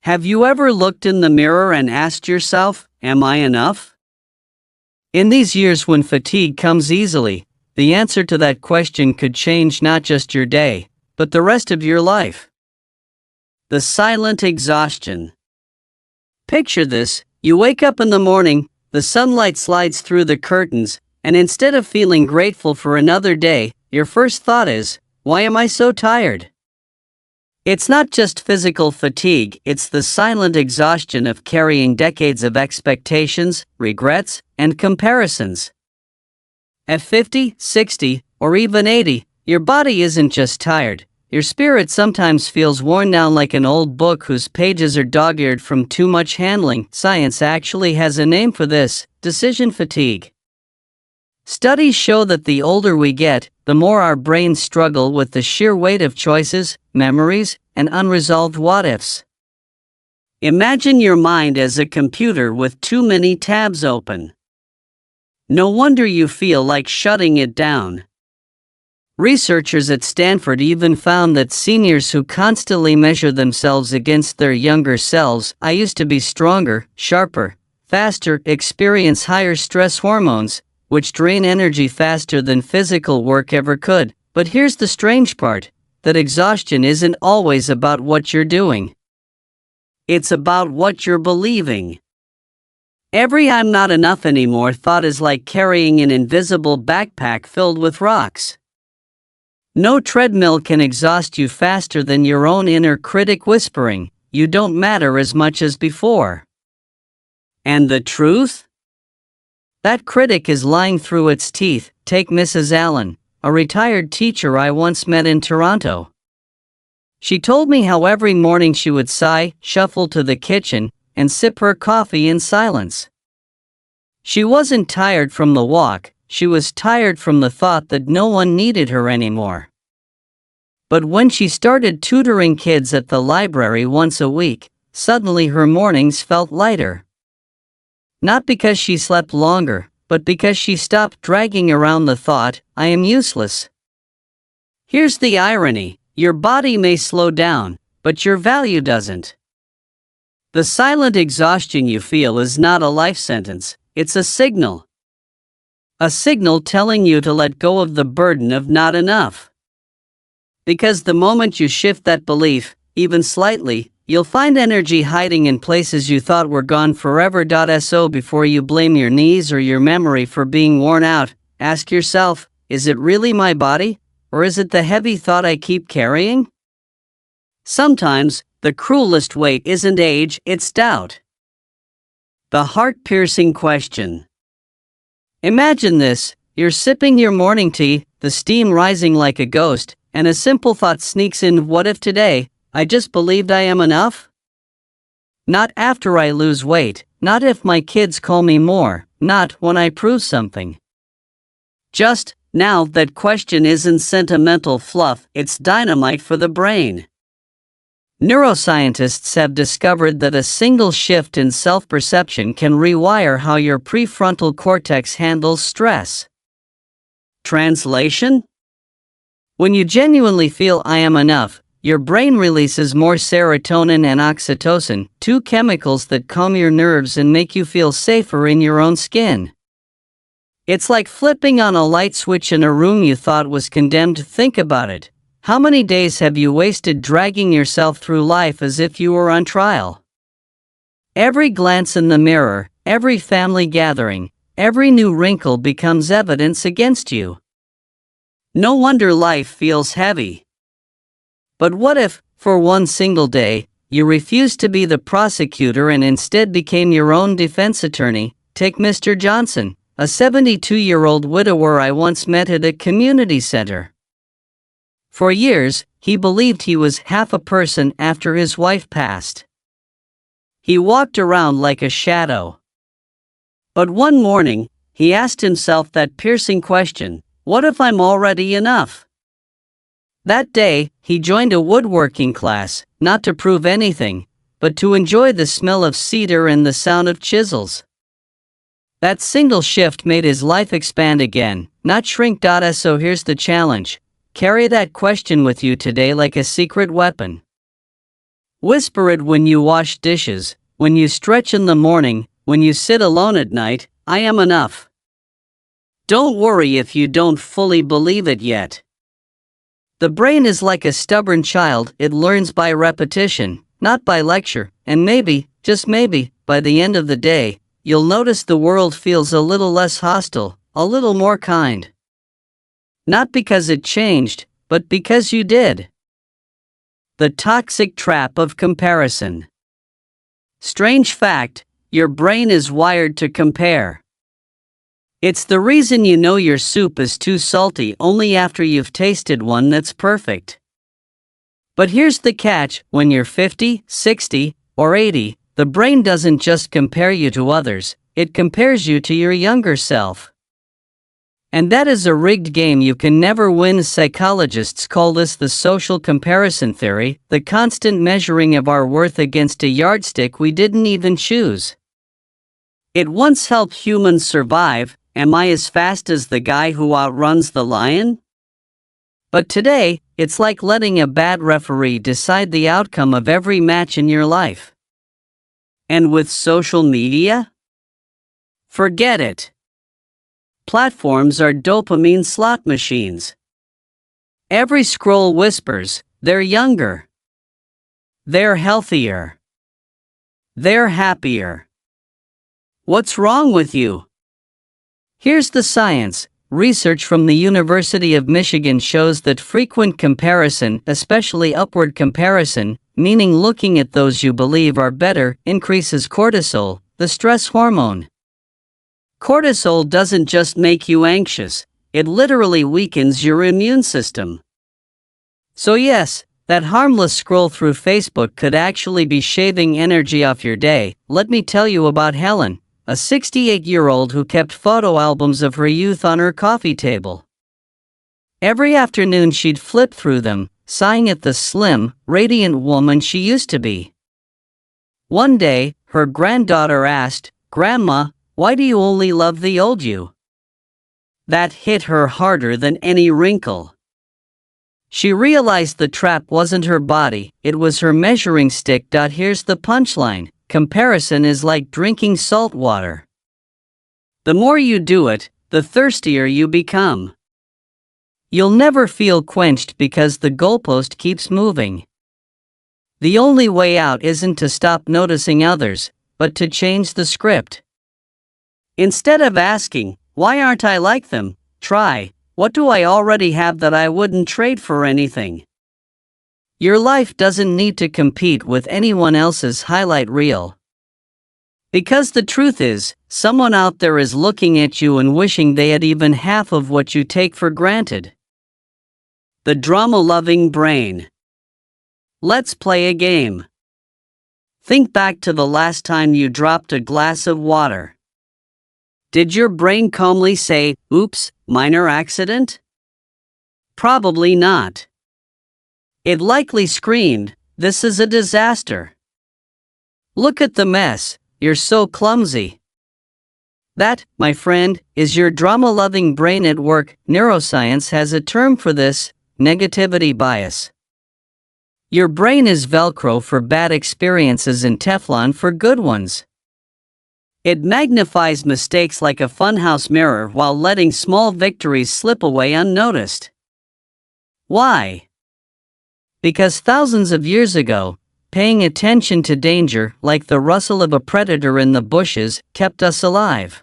Have you ever looked in the mirror and asked yourself, am I enough? In these years when fatigue comes easily, the answer to that question could change not just your day, but the rest of your life. The silent exhaustion. Picture this: you wake up in the morning, the sunlight slides through the curtains, and instead of feeling grateful for another day, your first thought is, why am I so tired? It's not just physical fatigue, it's the silent exhaustion of carrying decades of expectations, regrets, and comparisons. At 50, 60, or even 80, your body isn't just tired. Your spirit sometimes feels worn down like an old book whose pages are dog-eared from too much handling. Science actually has a name for this: decision fatigue. Studies show that the older we get, the more our brains struggle with the sheer weight of choices, memories, and unresolved what-ifs. Imagine your mind as a computer with too many tabs open. No wonder you feel like shutting it down. Researchers at Stanford even found that seniors who constantly measure themselves against their younger selves, I used to be stronger, sharper, faster, experience higher stress hormones, which drain energy faster than physical work ever could. But here's the strange part, that exhaustion isn't always about what you're doing. It's about what you're believing. Every "I'm not enough anymore" thought is like carrying an invisible backpack filled with rocks. No treadmill can exhaust you faster than your own inner critic whispering, you don't matter as much as before. And the truth? That critic is lying through its teeth. Take Mrs. Allen, a retired teacher I once met in Toronto. She told me how every morning she would sigh, shuffle to the kitchen, and sip her coffee in silence. She wasn't tired from the walk, she was tired from the thought that no one needed her anymore. But when she started tutoring kids at the library once a week, suddenly her mornings felt lighter. Not because she slept longer, but because she stopped dragging around the thought, I am useless. Here's the irony: your body may slow down, but your value doesn't. The silent exhaustion you feel is not a life sentence, it's a signal. A signal telling you to let go of the burden of not enough. Because the moment you shift that belief, even slightly, you'll find energy hiding in places you thought were gone forever. So before you blame your knees or your memory for being worn out, ask yourself, is it really my body, or is it the heavy thought I keep carrying? Sometimes, the cruelest weight isn't age, it's doubt. The heart-piercing question. Imagine this: you're sipping your morning tea, the steam rising like a ghost, and a simple thought sneaks in: what if today, I just believed I am enough? Not after I lose weight, not if my kids call me more, not when I prove something. Just now. That question isn't sentimental fluff, it's dynamite for the brain. Neuroscientists have discovered that a single shift in self-perception can rewire how your prefrontal cortex handles stress. Translation? When you genuinely feel I am enough, your brain releases more serotonin and oxytocin, two chemicals that calm your nerves and make you feel safer in your own skin. It's like flipping on a light switch in a room you thought was condemned. Think about it. How many days have you wasted dragging yourself through life as if you were on trial? Every glance in the mirror, every family gathering, every new wrinkle becomes evidence against you. No wonder life feels heavy. But what if, for one single day, you refused to be the prosecutor and instead became your own defense attorney? Take Mr. Johnson, a 72-year-old widower I once met at a community center. For years, he believed he was half a person after his wife passed. He walked around like a shadow. But one morning, he asked himself that piercing question: what if I'm already enough? That day, he joined a woodworking class, not to prove anything, but to enjoy the smell of cedar and the sound of chisels. That single shift made his life expand again, not shrink. So here's the challenge: carry that question with you today like a secret weapon. Whisper it when you wash dishes, when you stretch in the morning, when you sit alone at night, I am enough. Don't worry if you don't fully believe it yet. The brain is like a stubborn child, it learns by repetition, not by lecture, and maybe, just maybe, by the end of the day, you'll notice the world feels a little less hostile, a little more kind. Not because it changed, but because you did. The toxic trap of comparison. Strange fact, your brain is wired to compare. It's the reason you know your soup is too salty only after you've tasted one that's perfect. But here's the catch, when you're 50, 60, or 80, the brain doesn't just compare you to others, it compares you to your younger self. And that is a rigged game you can never win. Psychologists call this the social comparison theory, the constant measuring of our worth against a yardstick we didn't even choose. It once helped humans survive. Am I as fast as the guy who outruns the lion? But today, it's like letting a bad referee decide the outcome of every match in your life. And with social media? Forget it. Platforms are dopamine slot machines. Every scroll whispers, they're younger. They're healthier. They're happier. What's wrong with you? Here's the science. Research from the University of Michigan shows that frequent comparison, especially upward comparison, meaning looking at those you believe are better, increases cortisol, the stress hormone. Cortisol doesn't just make you anxious, it literally weakens your immune system. So yes, that harmless scroll through Facebook could actually be shaving energy off your day. Let me tell you about Helen, a 68-year-old who kept photo albums of her youth on her coffee table. Every afternoon she'd flip through them, sighing at the slim, radiant woman she used to be. One day, her granddaughter asked, "Grandma, why do you only love the old you?" That hit her harder than any wrinkle. She realized the trap wasn't her body, it was her measuring stick. Here's the punchline. Comparison is like drinking salt water. The more you do it, the thirstier you become. You'll never feel quenched because the goalpost keeps moving. The only way out isn't to stop noticing others, but to change the script. Instead of asking, "Why aren't I like them?" try, "What do I already have that I wouldn't trade for anything?" Your life doesn't need to compete with anyone else's highlight reel. Because the truth is, someone out there is looking at you and wishing they had even half of what you take for granted. The drama-loving brain. Let's play a game. Think back to the last time you dropped a glass of water. Did your brain calmly say, "Oops, minor accident"? Probably not. It likely screamed, "This is a disaster. Look at the mess, you're so clumsy." That, my friend, is your drama-loving brain at work. Neuroscience has a term for this, negativity bias. Your brain is Velcro for bad experiences and Teflon for good ones. It magnifies mistakes like a funhouse mirror while letting small victories slip away unnoticed. Why? Because thousands of years ago, paying attention to danger, like the rustle of a predator in the bushes, kept us alive.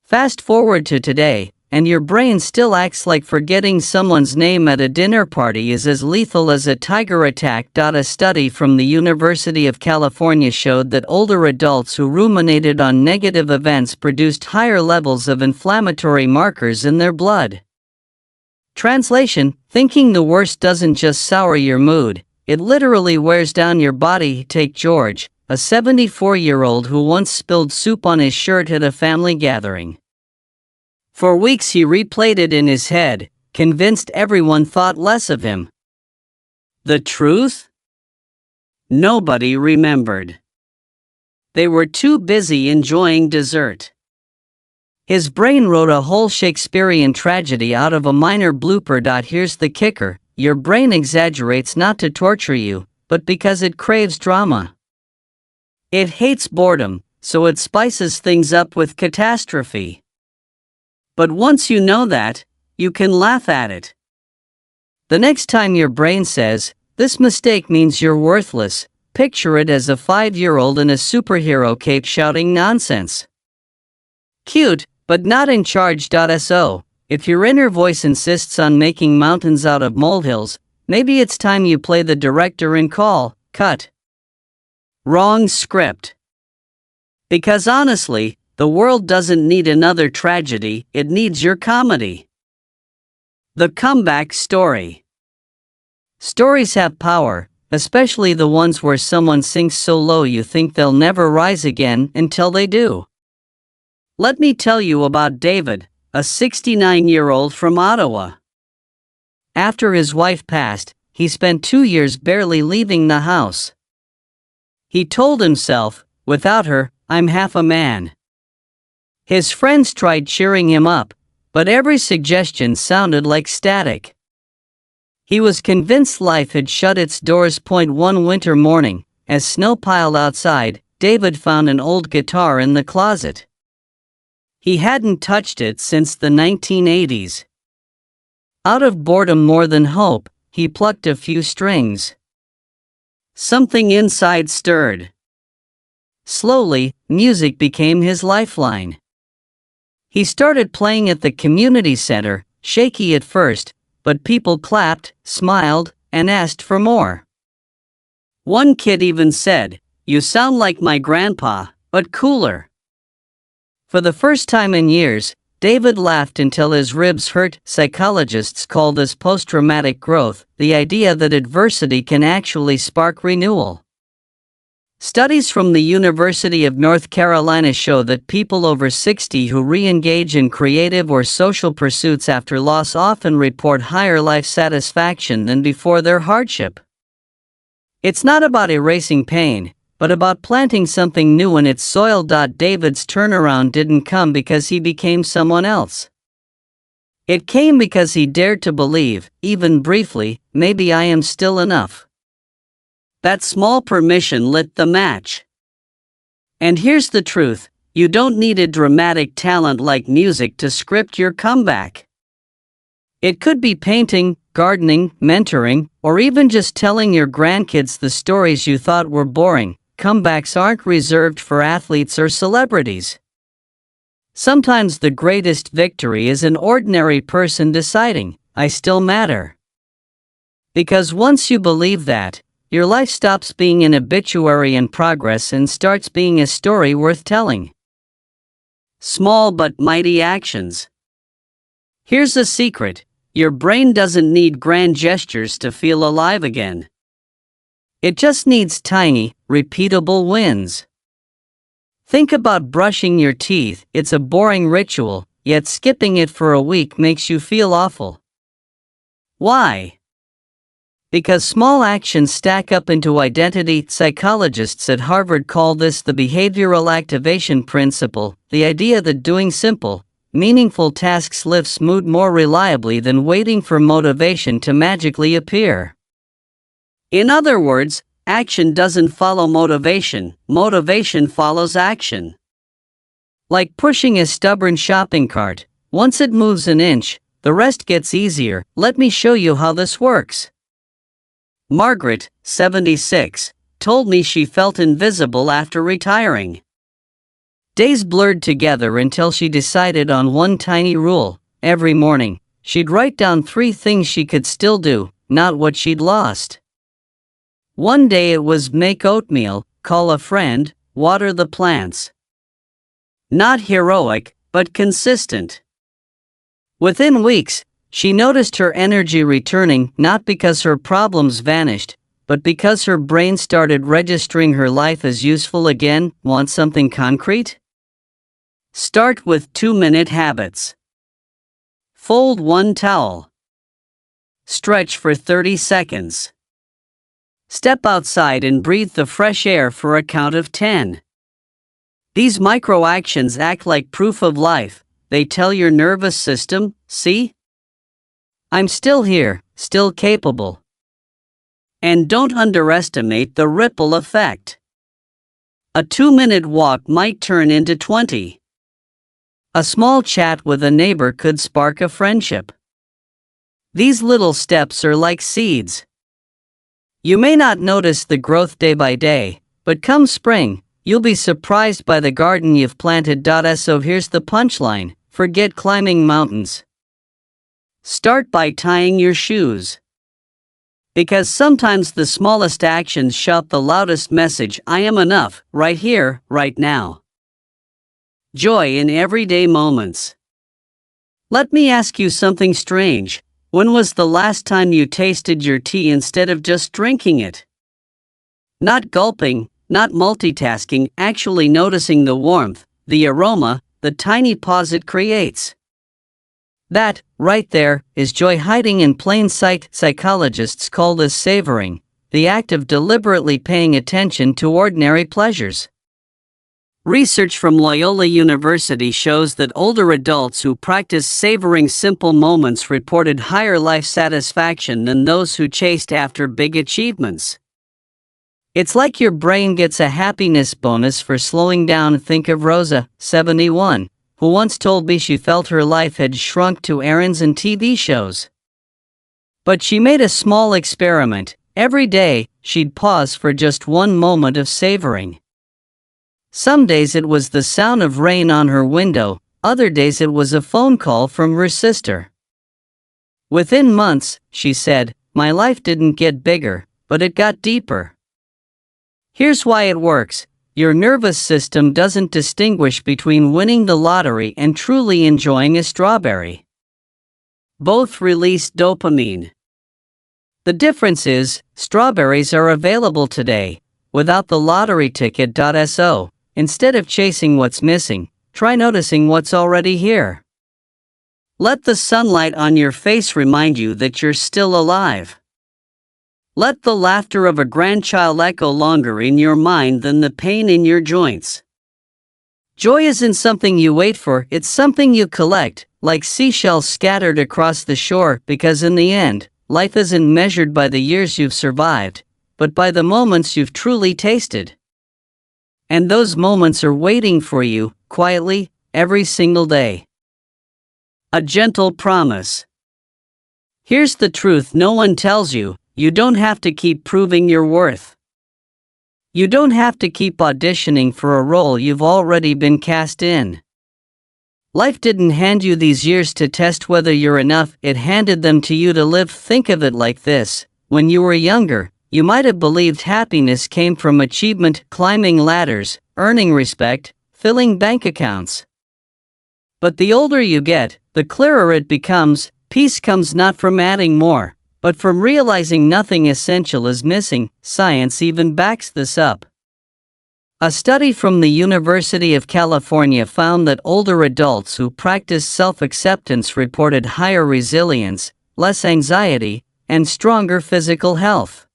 Fast forward to today, and your brain still acts like forgetting someone's name at a dinner party is as lethal as a tiger attack. A study from the University of California showed that older adults who ruminated on negative events produced higher levels of inflammatory markers in their blood. Translation: thinking the worst doesn't just sour your mood, it literally wears down your body. Take George, a 74-year-old who once spilled soup on his shirt at a family gathering. For weeks he replayed it in his head, convinced everyone thought less of him. The truth? Nobody remembered. They were too busy enjoying dessert. His brain wrote a whole Shakespearean tragedy out of a minor blooper. Here's the kicker, your brain exaggerates not to torture you, but because it craves drama. It hates boredom, so it spices things up with catastrophe. But once you know that, you can laugh at it. The next time your brain says, "This mistake means you're worthless," picture it as a 5-year-old in a superhero cape shouting nonsense. Cute, but not in charge. So, if your inner voice insists on making mountains out of molehills, maybe it's time you play the director and call, "Cut." Wrong script. Because honestly, the world doesn't need another tragedy, it needs your comedy. The comeback story. Stories have power, especially the ones where someone sinks so low you think they'll never rise again until they do. Let me tell you about David, a 69-year-old from Ottawa. After his wife passed, he spent 2 years barely leaving the house. He told himself, "Without her, I'm half a man." His friends tried cheering him up, but every suggestion sounded like static. He was convinced life had shut its doors. One winter morning, as snow piled outside, David found an old guitar in the closet. He hadn't touched it since the 1980s. Out of boredom more than hope, he plucked a few strings. Something inside stirred. Slowly, music became his lifeline. He started playing at the community center, shaky at first, but people clapped, smiled, and asked for more. One kid even said, "You sound like my grandpa, but cooler." For the first time in years, David laughed until his ribs hurt. Psychologists call this post-traumatic growth, the idea that adversity can actually spark renewal. Studies from the University of North Carolina show that people over 60 who re-engage in creative or social pursuits after loss often report higher life satisfaction than before their hardship. It's not about erasing pain, but about planting something new in its soil. David's turnaround didn't come because he became someone else. It came because he dared to believe, even briefly, maybe I am still enough. That small permission lit the match. And here's the truth, you don't need a dramatic talent like music to script your comeback. It could be painting, gardening, mentoring, or even just telling your grandkids the stories you thought were boring. Comebacks aren't reserved for athletes or celebrities. Sometimes the greatest victory is an ordinary person deciding, "I still matter." Because once you believe that, your life stops being an obituary in progress and starts being a story worth telling. Small but mighty actions. Here's a secret, your brain doesn't need grand gestures to feel alive again. It just needs tiny, repeatable wins. Think about brushing your teeth. It's a boring ritual, yet skipping it for a week makes you feel awful. Why? Because small actions stack up into identity. Psychologists at Harvard call this the behavioral activation principle, the idea that doing simple, meaningful tasks lifts mood more reliably than waiting for motivation to magically appear. In other words, action doesn't follow motivation, motivation follows action. Like pushing a stubborn shopping cart, once it moves an inch, the rest gets easier. Let me show you how this works. Margaret, 76, told me she felt invisible after retiring. Days blurred together until she decided on one tiny rule. Every morning, she'd write down 3 things she could still do, not what she'd lost. One day it was make oatmeal, call a friend, water the plants. Not heroic, but consistent. Within weeks, she noticed her energy returning, not because her problems vanished, but because her brain started registering her life as useful again. Want something concrete? Start with 2-minute habits. Fold 1 towel. Stretch for 30 seconds. Step outside and breathe the fresh air for a count of 10. These micro actions act like proof of life. They tell your nervous system, "See? I'm still here, still capable." And don't underestimate the ripple effect. A 2-minute walk might turn into 20. A small chat with a neighbor could spark a friendship. These little steps are like seeds. You may not notice the growth day by day, but come spring, you'll be surprised by the garden you've planted. So here's the punchline: forget climbing mountains. Start by tying your shoes. Because sometimes the smallest actions shout the loudest message: I am enough, right here, right now. Joy in everyday moments. Let me ask you something strange. When was the last time you tasted your tea instead of just drinking it? Not gulping, not multitasking, actually noticing the warmth, the aroma, the tiny pause it creates. That, right there, is joy hiding in plain sight. Psychologists call this savoring, the act of deliberately paying attention to ordinary pleasures. Research from Loyola University shows that older adults who practice savoring simple moments reported higher life satisfaction than those who chased after big achievements. It's like your brain gets a happiness bonus for slowing down. Think of Rosa, 71, who once told me she felt her life had shrunk to errands and TV shows. But she made a small experiment. Every day, she'd pause for just one moment of savoring. Some days it was the sound of rain on her window, other days it was a phone call from her sister. Within months, she said, my life didn't get bigger, but it got deeper. Here's why it works. Your nervous system doesn't distinguish between winning the lottery and truly enjoying a strawberry. Both release dopamine. The difference is, strawberries are available today, without the lottery ticket. So, instead of chasing what's missing, try noticing what's already here. Let the sunlight on your face remind you that you're still alive. Let the laughter of a grandchild echo longer in your mind than the pain in your joints. Joy isn't something you wait for, it's something you collect, like seashells scattered across the shore, because in the end, life isn't measured by the years you've survived, but by the moments you've truly tasted. And those moments are waiting for you, quietly, every single day. A gentle promise. Here's the truth no one tells you: you don't have to keep proving your worth. You don't have to keep auditioning for a role you've already been cast in. Life didn't hand you these years to test whether you're enough, it handed them to you to live. Think of it like this: when you were younger, you might have believed happiness came from achievement, climbing ladders, earning respect, filling bank accounts. But the older you get, the clearer it becomes: peace comes not from adding more, but from realizing nothing essential is missing. Science even backs this up. A study from the University of California found that older adults who practiced self-acceptance reported higher resilience, less anxiety, and stronger physical health.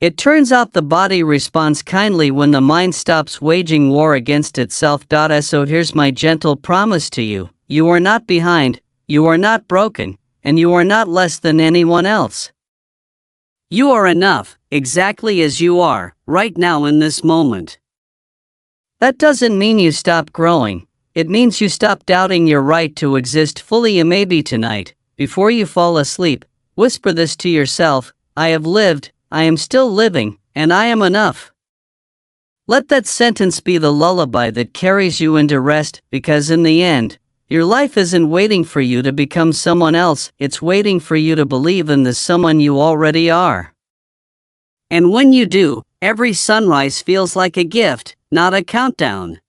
It turns out the body responds kindly when the mind stops waging war against itself. So here's my gentle promise to you: you are not behind, you are not broken, and you are not less than anyone else. You are enough, exactly as you are, right now in this moment. That doesn't mean you stop growing, it means you stop doubting your right to exist fully. Maybe tonight, before you fall asleep, whisper this to yourself: I have lived, I am still living, and I am enough. Let that sentence be the lullaby that carries you into rest, because in the end, your life isn't waiting for you to become someone else, it's waiting for you to believe in the someone you already are. And when you do, every sunrise feels like a gift, not a countdown.